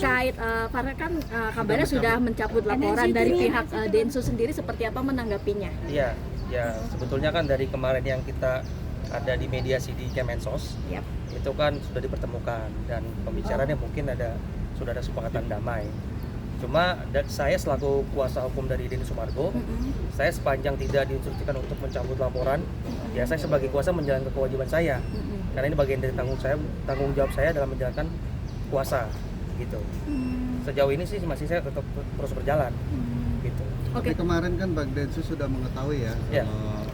terkait karena kan kabarnya sudah mencabut laporan dari pihak Densus sendiri, seperti apa menanggapinya? Iya, ya sebetulnya kan dari kemarin yang kita ada di mediasi di Kemensos, Yap. itu kan sudah dipertemukan dan pembicaraannya mungkin sudah ada kesepakatan damai. Cuma saya selaku kuasa hukum dari Denny Sumargo, saya sepanjang tidak diinstruksikan untuk mencabut laporan, ya saya sebagai kuasa menjalankan kewajiban saya. Karena ini bagian dari tanggung jawab saya dalam menjalankan kuasa, gitu. Sejauh ini sih masih saya tetap terus berjalan, gitu. Tapi kemarin kan Bang Densus sudah mengetahui ya, Ya.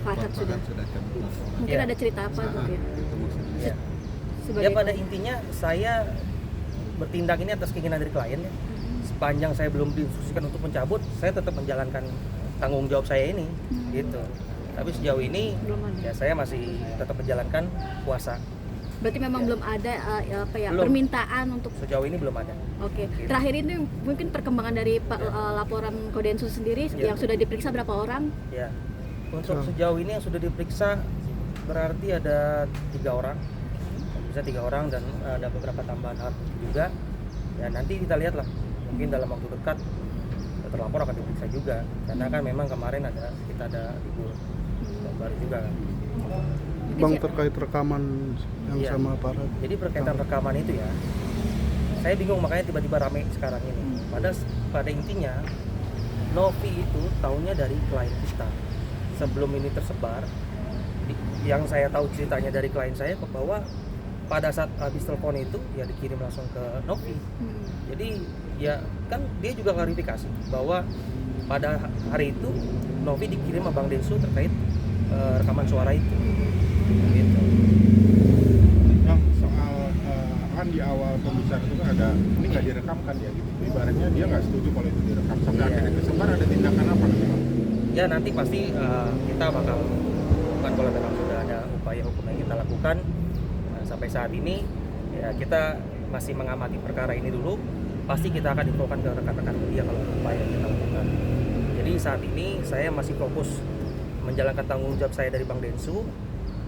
Farhad sudah cabut laporan. Mungkin Ya. ada cerita apa mungkin? Itu maksudnya. Ya pada intinya saya bertindak ini atas keinginan dari klien ya. Sepanjang saya belum diinstruksikan untuk mencabut, saya tetap menjalankan tanggung jawab saya ini, gitu. Tapi sejauh ini Belum ada. ya saya masih tetap menjalankan kuasa. Berarti memang Ya. belum ada Belum. permintaan untuk. Sejauh ini belum ada. Oke. Gitu. Terakhir ini mungkin perkembangan dari laporan Kodensus sendiri Ya. yang sudah diperiksa berapa orang? Ya. Untuk sejauh ini yang sudah diperiksa berarti ada 3 orang. Bisa 3 orang dan ada beberapa tambahan alat bukti juga. Ya nanti kita lihat lah. Mungkin dalam waktu dekat terlapor akan diperiksa juga. Karena kan memang kemarin kita ada libur baru juga kan. Bang, terkait rekaman yang Iya. sama Farhad. Jadi berkaitan rekaman itu ya, saya bingung makanya tiba-tiba rame sekarang ini. Pada intinya, Novi itu tahunya dari klien kita. Sebelum ini tersebar, yang saya tahu ceritanya dari klien saya bahwa pada saat habis telepon itu ya dikirim langsung ke Novi. Jadi ya kan dia juga klarifikasi bahwa pada hari itu Novi dikirim sama Bang Densu terkait rekaman suara itu. Gitu. Bang, soal kan di awal pembicaraan itu kan ada ini nggak direkam kan ya gitu. Ibaratnya dia nggak setuju kalau itu direkam. Sampai Iya. akhirnya kesebar, ada tindakan apa nanti Bang? Ya nanti pasti kita bakal lakukan kalau memang sudah ada upaya hukum yang kita lakukan. Sampai saat ini ya kita masih mengamati perkara ini dulu. Pasti kita akan infokan ke rekan-rekan media kalau ada upaya yang kita lakukan. Jadi saat ini saya masih fokus menjalankan tanggung jawab saya dari Bang Densu.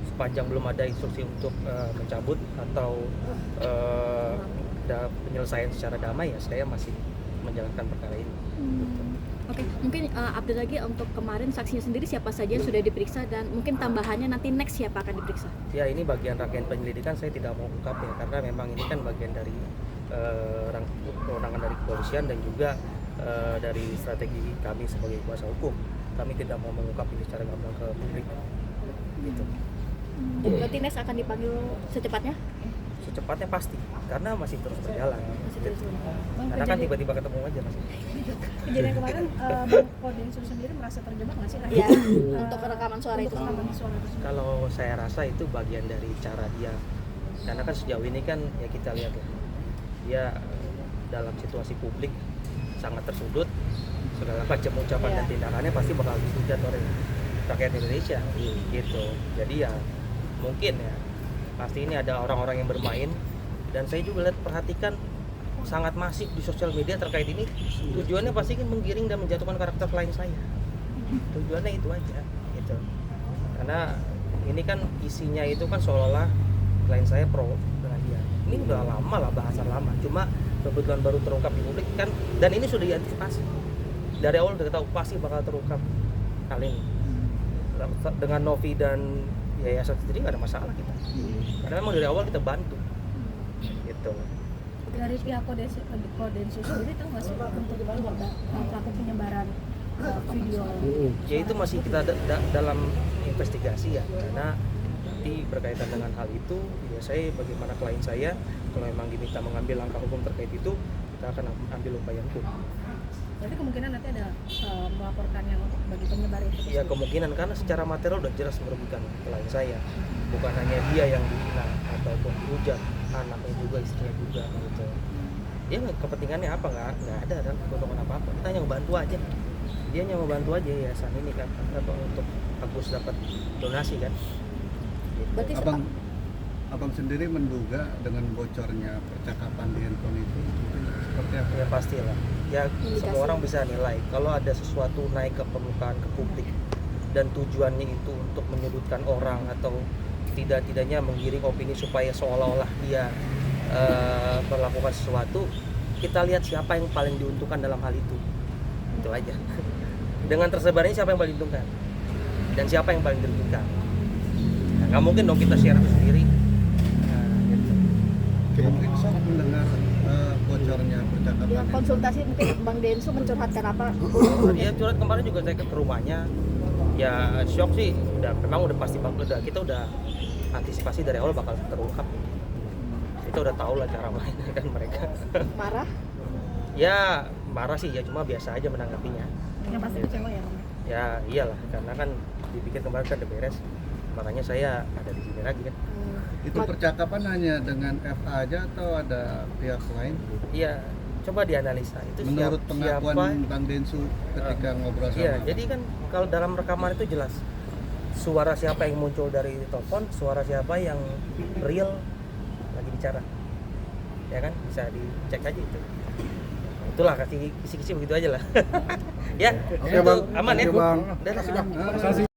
Sepanjang belum ada instruksi untuk mencabut atau ada penyelesaian secara damai ya saya masih menjalankan perkara ini. Oke, mungkin update lagi untuk kemarin saksinya sendiri siapa saja yang sudah diperiksa dan mungkin tambahannya nanti next siapa akan diperiksa? Ya ini bagian rangkaian penyelidikan saya tidak mau ungkap ya karena memang ini kan bagian dari kewenangan dari kepolisian dan juga dari strategi kami sebagai kuasa hukum. Kami tidak mau mengungkap ini secara gamblang ke publik. Gitu. Berarti next akan dipanggil secepatnya? Secepatnya pasti karena masih terus berjalan. Masih terus. Karena kan tiba-tiba ketemu aja mas. Kejadian kemarin Bang Kodensus sendiri merasa terjebak nggak sih? Ya, untuk rekaman suara itu. Untuk rekaman suara itu. Kalau saya rasa itu bagian dari cara dia. Karena kan sejauh ini kan ya kita lihat ya, dia dalam situasi publik sangat tersudut, segala macam ucapan dan tindakannya pasti bakal dihujat oleh rakyat Indonesia gitu. Jadi ya mungkin ya pasti ini ada orang-orang yang bermain dan saya juga perhatikan sangat masif di sosial media terkait ini. Tujuannya pasti ingin menggiring dan menjatuhkan karakter klien saya. Tujuannya itu aja gitu. Karena ini kan isinya itu kan seolah-olah klien saya pro dengan dia. Ini udah lama lah, bahasan lama. Cuma kebetulan baru terungkap di publik kan, dan ini sudah diantisipasi. Dari awal udah tahu pasti bakal terungkap kali ini. Dengan Novi dan yayasan sendiri nggak ada masalah kita. Karena memang dari awal kita bantu. Gitu. Dari pihak Kodensus sendiri tahu nggak sih untuk pelaku penyebaran video? Ya itu masih kita dalam investigasi ya, karena nanti berkaitan dengan hal itu ya saya bagaimana klien saya kalau memang diminta mengambil langkah hukum terkait itu kita akan ambil upaya hukum. Jadi kemungkinan nanti ada melaporkan yang untuk bagi penyebar itu. Ya kemungkinan karena secara material udah jelas merugikan klien saya, bukan hanya dia yang dihina ataupun dihujat, anaknya juga, istrinya juga gitu. Dia kepentingannya apa nggak ada dan keuntungan apa kita hanya membantu aja. Dia hanya membantu aja yayasan ini kan atau untuk Agus dapat donasi kan. Gitu. Berarti Abang sendiri menduga dengan bocornya percakapan di handphone itu seperti apa? Ya pastilah. Ya Indikasi. semua orang bisa nilai kalau ada sesuatu naik ke permukaan ke publik dan tujuannya itu untuk menyudutkan orang atau tidaknya menggiring opini supaya seolah-olah dia melakukan sesuatu, kita lihat siapa yang paling diuntungkan dalam hal itu aja. Dengan tersebarnya siapa yang paling diuntungkan dan siapa yang paling dirugikan. Nah, nggak mungkin dong kita share itu sendiri. Nah, gitu. Mungkin sok mendengar bocornya percakapan. Yang konsultasi mungkin Bang Densu mencurhatkan apa? Dia curhat kemarin juga saya ke rumahnya. Ya shock sih, memang udah pasti kita udah antisipasi dari awal bakal terungkap. Kita udah tahu lah cara mainnya kan mereka. Marah? Ya marah sih ya, cuma biasa aja menanggapinya. Yang pasti kecewa ya Bang. Ya iyalah, karena kan dipikir kemarin kan udah beres, makanya saya ada di sini lagi kan. Itu percakapan hanya dengan FA aja atau ada pihak lain? Iya, coba dianalisa itu Menurut pengakuan siapa. Bang Densu ketika ngobrol sama Iya, jadi kan kalau dalam rekaman itu jelas suara siapa yang muncul dari telepon, suara siapa yang real lagi bicara, ya kan bisa dicek aja itu. Itulah kasih kisi-kisi begitu aja lah. Ya, Oke, itu Bang. aman ya. Oke, Bang. Udah lah. Makasih.